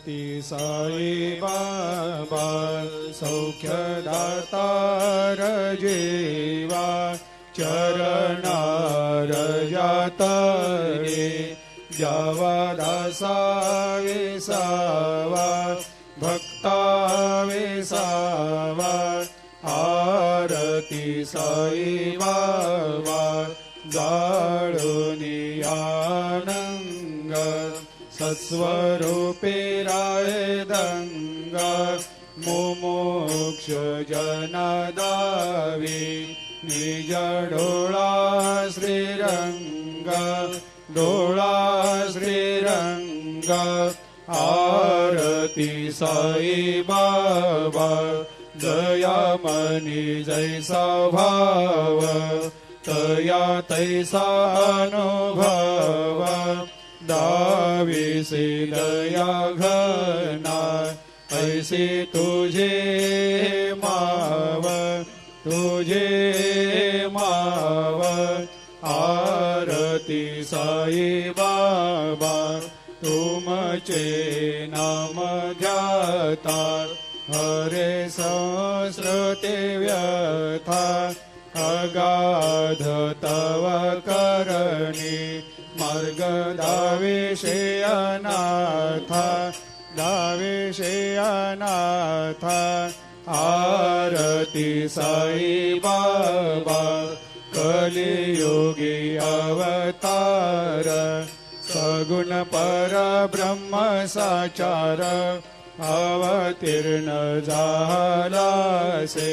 ती साई बाबा सौख्यदातार जीवा चरणार जातरे जावा दासा विसावा भक्ता विसावा आरती साई बाबा जाळुनी आनंग सत्स्वरूपे राय दंग मुमुक्ष जनदावी निज डोळा श्रीरंग डोळा श्रीरंग आरती साई बाबा दयामनी जैसा भाव तया तैसा अनुभव दाविसी दया घना ऐसी तुझे माव तुझे माव आरती साई बाबा तुमचे नाम ध्याता हरे संस्कृते व्यथा अगाध तव करणी मार्ग दाविषे अनाथा दाविषे अनाथा आरती साई बाबा कलियुगी अवतार सगुण परब्रह्म साचार अवतीर्ण झालासे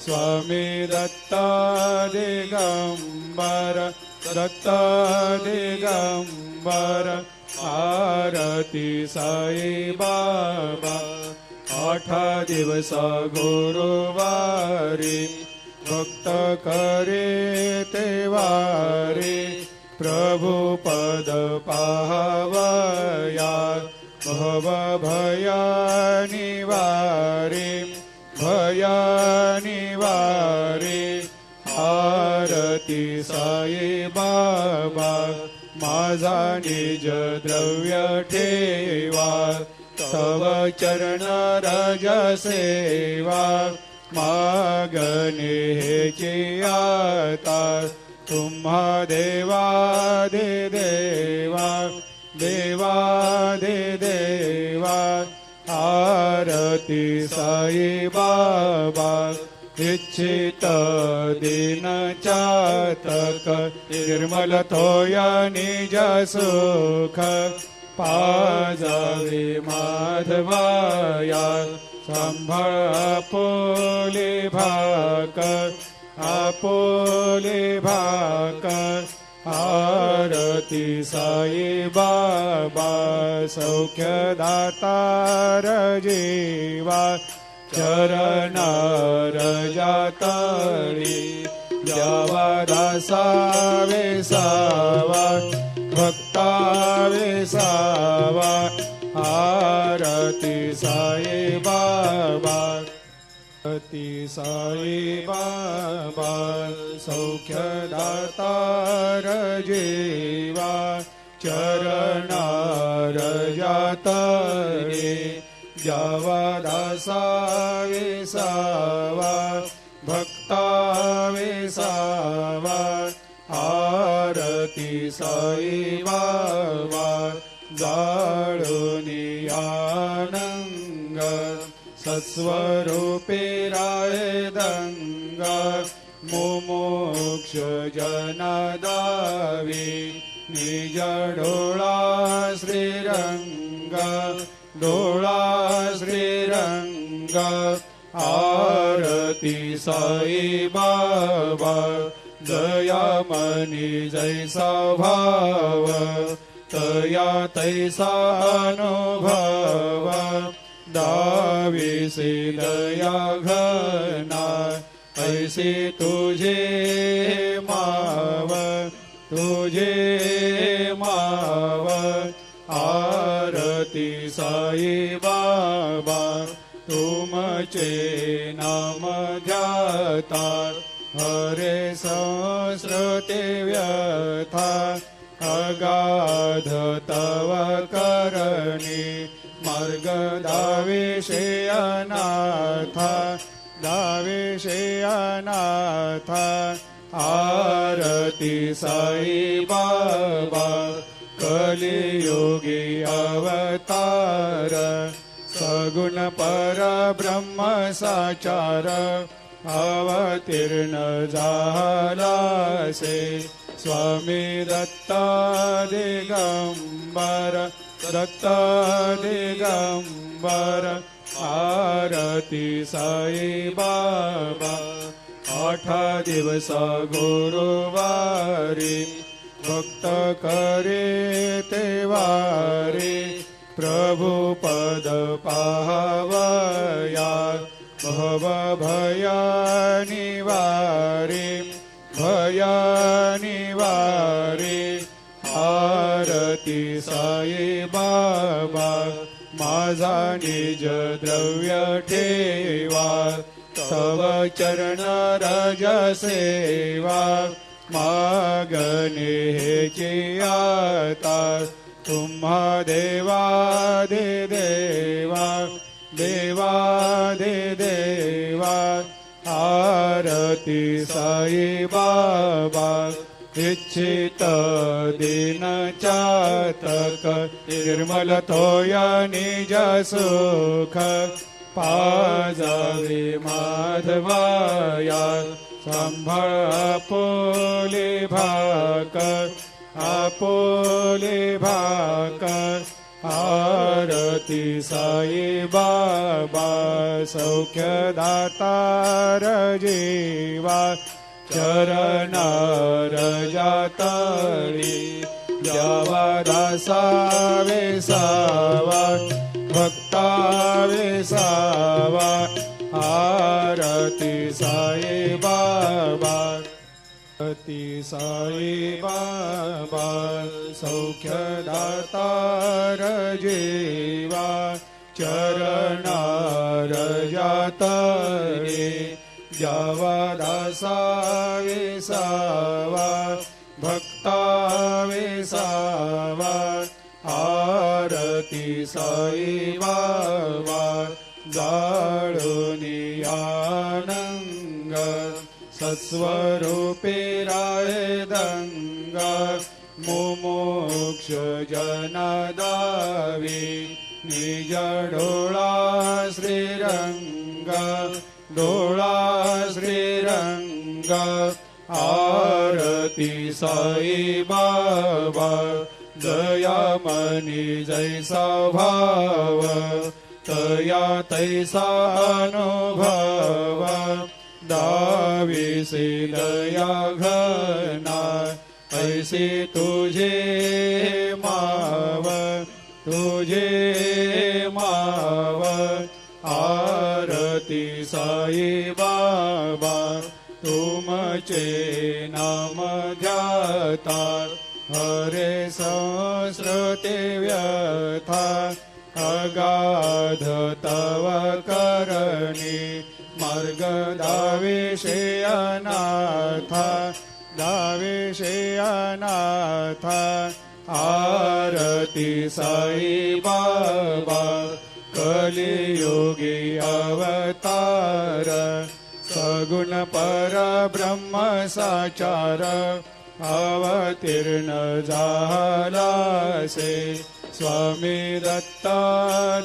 स्वामी दत्त दिगंबर दत्त दिगंबर आरती साई बाबा 8 दिवस गुरुवारी भक्त करे तेवारी प्रभु पद पाहवया भव भया निवारी भया निवारी आरती साई बाबा माझा निज द्रव्य ठेवा तव चरण रज सेवा मागणे हेची आता तुम्हा देवादि देवा देवादि देवा आरती साई बाबा इच्छित दिन चातक निर्मल थोया निज सुख पाजावे माधवाया सांभाळ आपोले भाक आरती साई बाबा सौख्यदातार जीवा चरणार जातळी द्यावा दासा विसावा भक्ता विसावा आरती साई बाबा ती साई बाबा सौख्यदातार जीवा चरणार जातरे द्यावा दासा विसावा भक्ता विसावा आरती साई बाबा जाळुनी आनंग सत्स्वरूपे राय दंग मुमुक्ष जनदावी निज डोळा श्रीरंग डोळा श्रीरंग आरती साई बाबा दयामनी जैसा भाव तया तैसा अनुभव दाविसी दया घना ऐसी तुझे माव तुझे माव आरती साई बाबा तुमचे नाम ध्याता हरे संस्कृते व्यथा अगाध तव करणी मार्ग दाविषे अनाथा दाविषे अनाथा आरती साई बाबा कलियुगी अवतार सगुण परब्रह्म साचार अवतीर्ण झालासे स्वामी दत्ता दिगंबर दत्ता दिगंबर आरती साई बाबा 8 दिवस गुरुवारी भक्त करे ते वारी प्रभु पद पावया भव भया निवारी भया निवारी आरती साई बाबा माझा निज द्रव्य ठेवा तव चरण रज सेवा मागणे हेची आता तुम्हा देवादि देवा देवादि देवा आरती साई बाबा इच्छित दिन चातक निर्मल तोया निज सुख पाजावे माधवाया संभाळ आपोले भाक आरती साई बाबा सौख्य दातार जीवा चरणार जातळी जावा दासा वेसावा भक्ता वेसावा आरती साई बाबा आरती साई बाबा सौख्य दातार जीवा चरणार जातळे जावा दासा वेसावा भक्ता वेसावा आरती साई बाबा जाळूनी आनंग सत्स्वरूपे राहे दंगा मुमुक्ष जनादावी निज डोळा श्रीरंग डोळा श्रीरंग आरती साई बाबा दयामनी जैसा भाव तया तैसा अनुभव दाविसे दया घना ऐसे तुझे माव आरती साई बाबा तुमचे नाम ध्याता हरे संस्कृते व्यथा अगाध तव करणी मार्ग दाविषे अनाथा दाविषे अनाथा आरती साई बाबा कलियुगी अवतार सगुण परब्रह्म साचार अवतीर्ण झालासे स्वामी दत्ता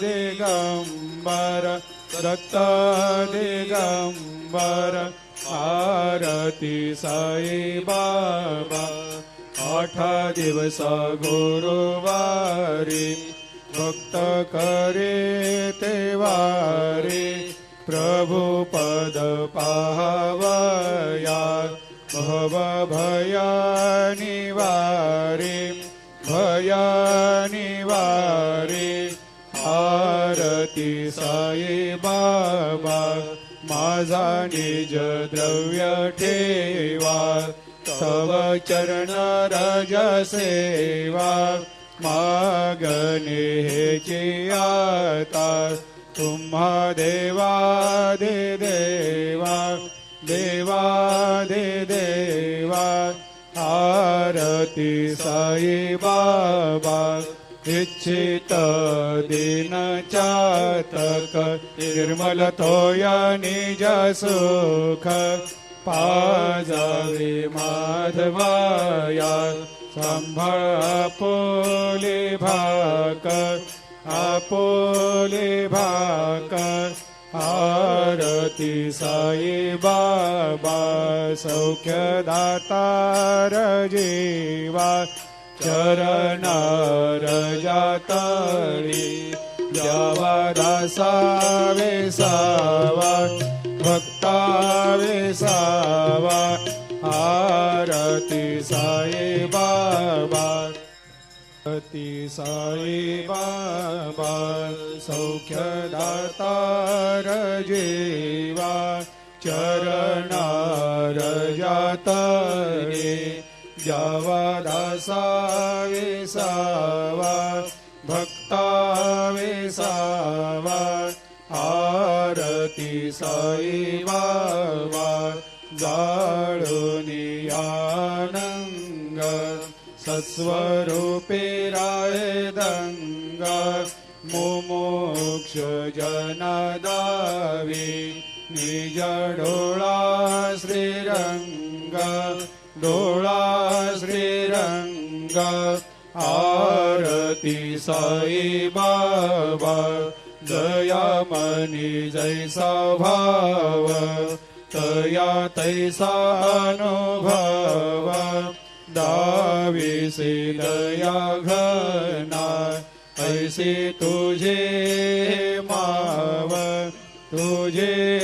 दिगंबर दत्ता दिगंबर आरती साई बाबा 8 दिवस गुरुवारी भक्त करे ते वारी प्रभु पद पावया भव भया निवारी भया निवारी आरती साई बाबा माझा निज द्रव्य ठेवा तव चरण रज सेवा मागणे हेची आता तुम्हा देवादि देवा देवादि देवा आरती आरती साई बाबा इच्छित दीन चातक निर्मल तोया निज सुख पाजावे माधवाया सांभाळ आपोले भाकर आपोले भाकर आरती साई बाबा सौख्यदातार जीवा चरणार जातळी द्यावा दासावे सावा भक्तावे सावा आरती साई बाबा आरती साई बाबा सौख्यदातार जीवा चरणार जातळे द्यावा दासावे सावा भक्तावे सावा आरती साई बाबा जाळुनी आनंग सस्वरूपे राय दंगा मुमुक्ष जनदावी निज डोळा श्रीरंग डोळा श्रीरंग आरती साई बाबा जया मनी जैसा भाव तया तैसा अनुभव दाविसे दया घना ऐसे तुझे माव तुझे